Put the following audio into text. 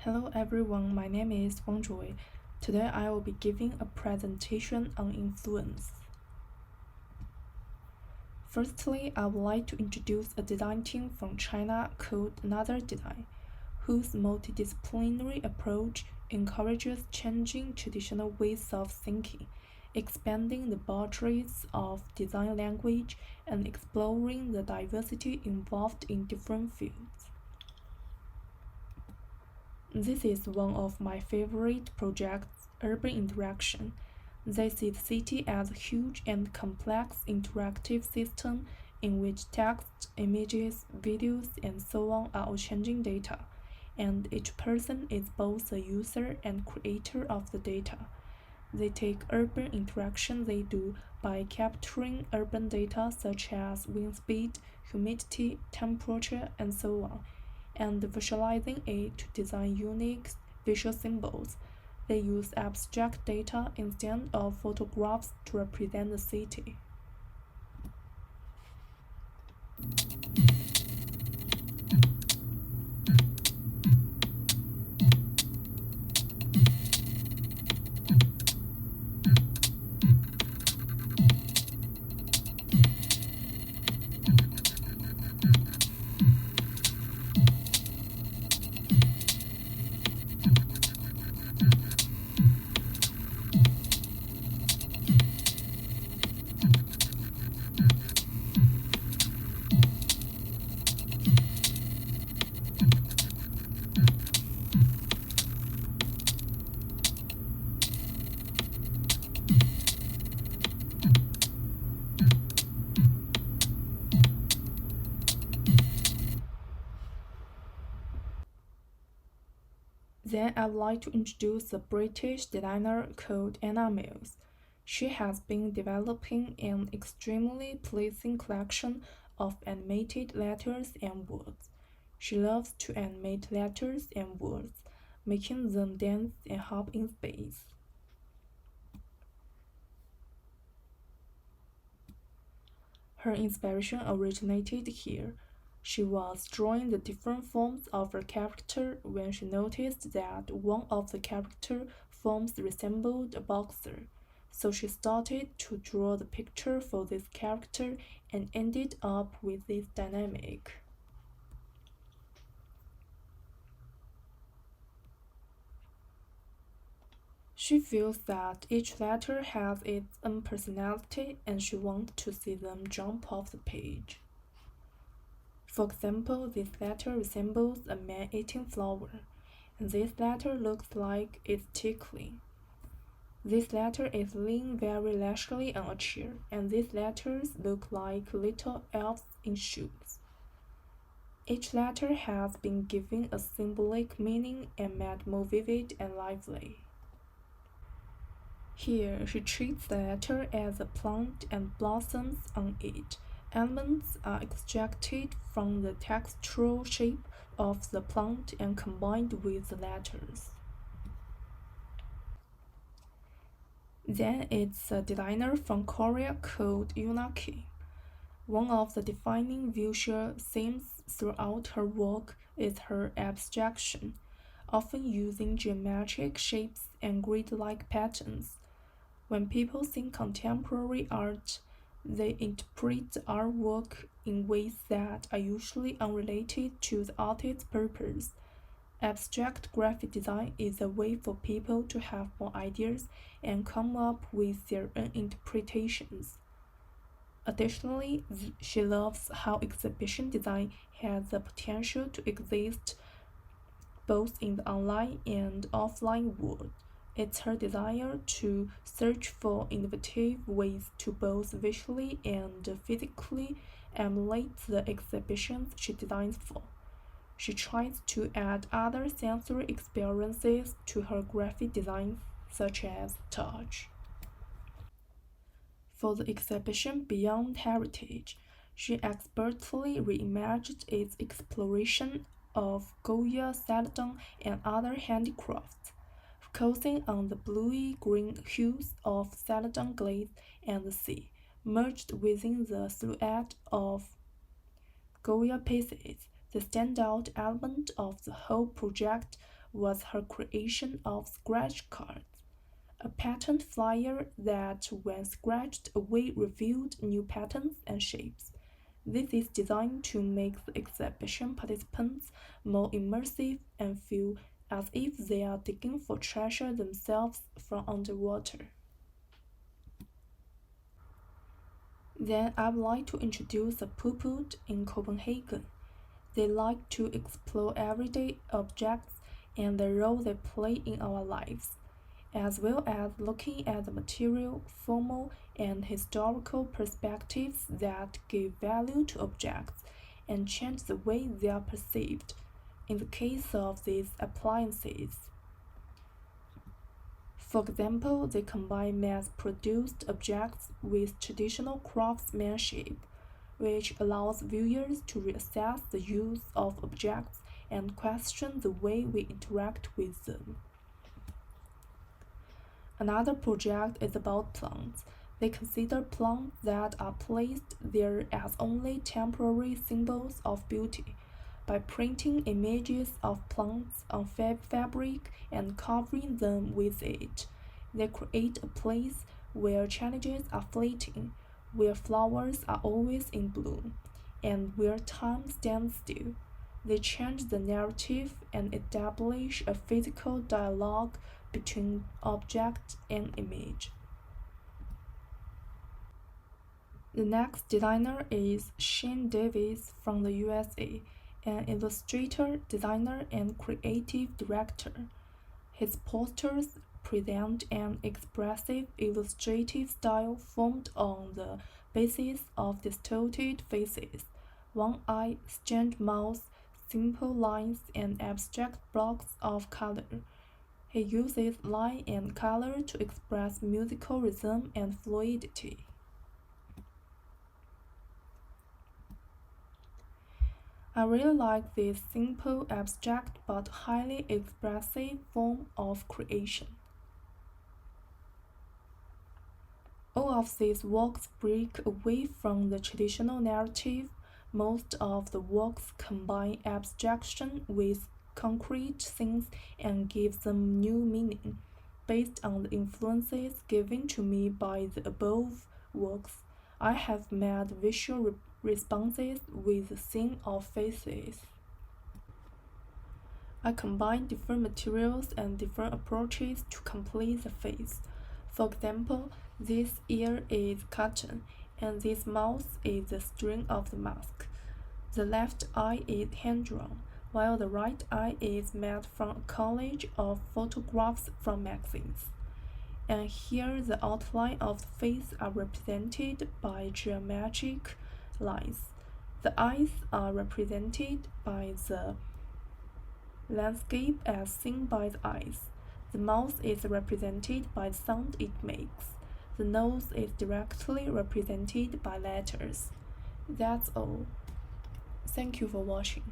Hello everyone, my name is Wang Joy. Today I will be giving a presentation on influence. Firstly, I would like to introduce a design team from China called Another Design, whose multidisciplinary approach encourages changing traditional ways of thinking, expanding the boundaries of design language, and exploring the diversity involved in different fields. This is one of my favorite projects, Urban Interaction. They see the city as a huge and complex interactive system in which text, images, videos, and so on are all changing data, and each person is both a user and creator of the data. They take urban interaction they do by capturing urban data such as wind speed, humidity, temperature, and so on and visualizing it to design unique visual symbols. They use abstract data instead of photographs to represent the city. Then I'd like to introduce a British designer called Anna Mills. She has been developing an extremely pleasing collection of animated letters and words. She loves to animate letters and words, making them dance and hop in space. Her inspiration originated here. She was drawing the different forms of a character when she noticed that one of the character forms resembled a boxer. So she started to draw the picture for this character and ended up with this dynamic. She feels that each letter has its own personality and she wants to see them jump off the page. For example, this letter resembles a man eating flour, and this letter looks like it's tickling. This letter is leaning very leisurely on a chair, and these letters look like little elves in shoes. Each letter has been given a symbolic meaning and made more vivid and lively. Here, she treats the letter as a plant and blossoms on it. Elements are extracted from the textural shape of the plant and combined with the letters. Then it's a designer from Korea called Yuna Kim. One of the defining visual themes throughout her work is her abstraction, often using geometric shapes and grid-like patterns. When people think contemporary art, they interpret the artwork in ways that are usually unrelated to the artist's purpose. Abstract graphic design is a way for people to have more ideas and come up with their own interpretations. Additionally, she loves how exhibition design has the potential to exist both in the online and offline world. It's her desire to search for innovative ways to both visually and physically emulate the exhibitions she designs for. She tries to add other sensory experiences to her graphic designs, such as touch. For the exhibition Beyond Heritage, she expertly reimagined its exploration of Goya, celadon, and other handicrafts, focusing on the bluey-green hues of celadon glaze and the sea, merged within the silhouette of Goya pieces. The standout element of the whole project was her creation of scratch cards, a patterned flyer that, when scratched away, revealed new patterns and shapes. This is designed to make the exhibition participants more immersive and feel as if they are digging for treasure themselves from underwater. Then I would like to introduce the Puput in Copenhagen. They like to explore everyday objects and the role they play in our lives, as well as looking at the material, formal, and historical perspectives that give value to objects and change the way they are perceived. In the case of these appliances, for example, they combine mass-produced objects with traditional craftsmanship, which allows viewers to reassess the use of objects and question the way we interact with them. Another project is about plants. They consider plants that are placed there as only temporary symbols of beauty. By printing images of plants on fabric and covering them with it, they create a place where challenges are fleeting, where flowers are always in bloom, and where time stands still. They change the narrative and establish a physical dialogue between object and image. The next designer is Shane Davis from the USA, an illustrator, designer, and creative director. His posters present an expressive illustrative style formed on the basis of distorted faces, one-eye, strange mouths, simple lines, and abstract blocks of color. He uses light and color to express musical rhythm and fluidity. I really like this simple, abstract, but highly expressive form of creation. All of these works break away from the traditional narrative. Most of the works combine abstraction with concrete things and give them new meaning. Based on the influences given to me by the above works, I have made visual responses with the theme of faces. I combine different materials and different approaches to complete the face. For example, this ear is cotton, and this mouth is the string of the mask. The left eye is hand-drawn, while the right eye is made from a collage of photographs from magazines. And here the outline of the face are represented by geometric lines. The eyes are represented by the landscape as seen by the eyes. The mouth is represented by the sound it makes. The nose is directly represented by letters. That's all. Thank you for watching.